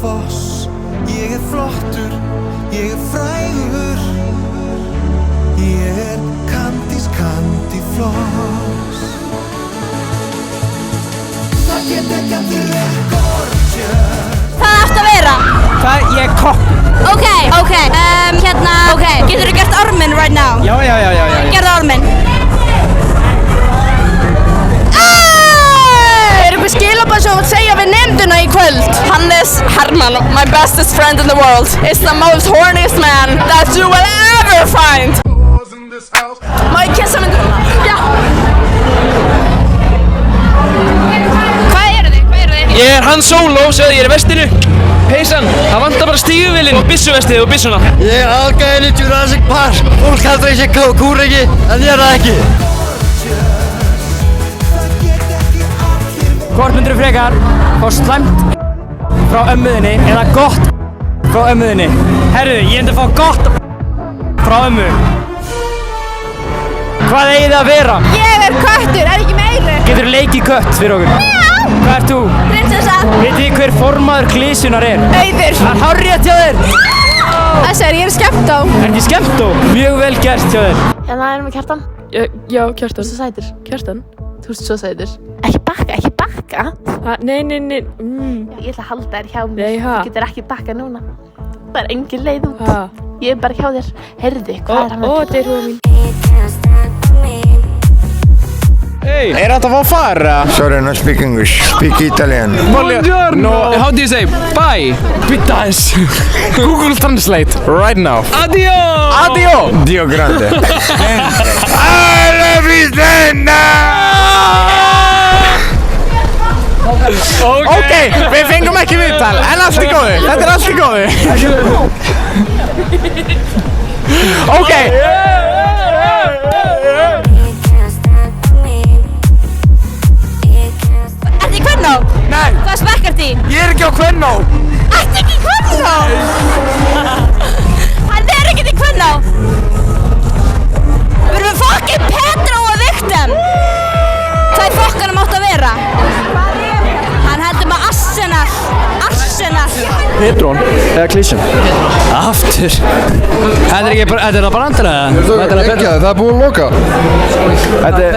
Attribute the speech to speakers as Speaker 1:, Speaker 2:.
Speaker 1: foss. Ég flottur, ég frægur. Ég Candice Candyfloss. Það get ekki allir verið gorgeous.
Speaker 2: Hvað áttu að vera?
Speaker 3: Hvað? Ég er kokk.
Speaker 2: Ok, getur þú gert orminn right now?
Speaker 3: Já.
Speaker 2: Gerðu orminn.
Speaker 4: Eitthvað skilabóð sem þú vilt segja við nefnduna í kvöld? Hannes Hermann, my bestest friend in the world, is the most horniest man that you will ever find. Má ég kissa mynduna? Já. Hvað eru þið?
Speaker 3: Ég er Han Solo, segðu ég er í vestinu. Peysan, það vantar bara stíguvélinn og byssuvestið og byssuna.
Speaker 5: Ég er aðgæðin í Jurassic Park. Fólk heldur ég sé kúreki, en ég er það ekki.
Speaker 3: Hvort myndirðu frekar fá slæmt frá ömmuðinni eða gott frá ömmuðinni? Herru, ég myndi að fá gott frá ömmu. Hvað eigið þið að vera?
Speaker 4: Ég er köttur, er ekki meiri?
Speaker 3: Geturðu leikið kött fyrir okkur?
Speaker 4: Já.
Speaker 3: Hvað ert þú?
Speaker 4: Prinsessa.
Speaker 3: Vitið þið hver formaður klisjunar er?
Speaker 4: Auður.
Speaker 3: Það er hárrétt hjá þér!
Speaker 4: Þessi ég er skemmt á.
Speaker 3: Ertu skemmt á? Mjög vel gert hjá þér.
Speaker 4: Hérna erum við Kjartan.
Speaker 6: Já, Kjartan.
Speaker 4: Þú ert svo sætur.
Speaker 6: Kjartan?
Speaker 4: Þú ert svo sætur. Ekki bakka.
Speaker 6: Nei.
Speaker 4: Ég ætla að halda þér hjá mér.
Speaker 6: Nei, ha?
Speaker 4: Þú getur ekki bakka núna. Það er engin leið út.
Speaker 6: Ha?
Speaker 4: Ég er bara hjá þér. Heyrðu, hvað er hann að
Speaker 6: Þetta er hún mín.
Speaker 3: Hey, er þetta að fá fara?
Speaker 5: Sorry, no speak English. Speak Italian.
Speaker 3: Buongiorno. How do you say bye? Bitas. Google Translate right now. Addio.
Speaker 5: Dio grande. Alla Vicenna!
Speaker 3: Ok, við fengum ekki viðtal, en allt í góðu. Þetta er allt í góðu. Ok.
Speaker 2: Ertu í Kvennó?
Speaker 3: Nei,
Speaker 2: Hvað spekk ertu í?
Speaker 3: ég er ekki á Kvennó.
Speaker 2: Ertu ekki í Kvennó? Hann er ekkert í Kvennó. Við erum fucking Petra og Victim. Hvað í fokkanum áttu að vera? Hann heldur með Arsenal.
Speaker 3: Petrón, eða Klísjón? Aftur. Þetta er ekki bara, þetta er það bara andra eða?
Speaker 5: Það er búið að loka.
Speaker 3: Þetta er,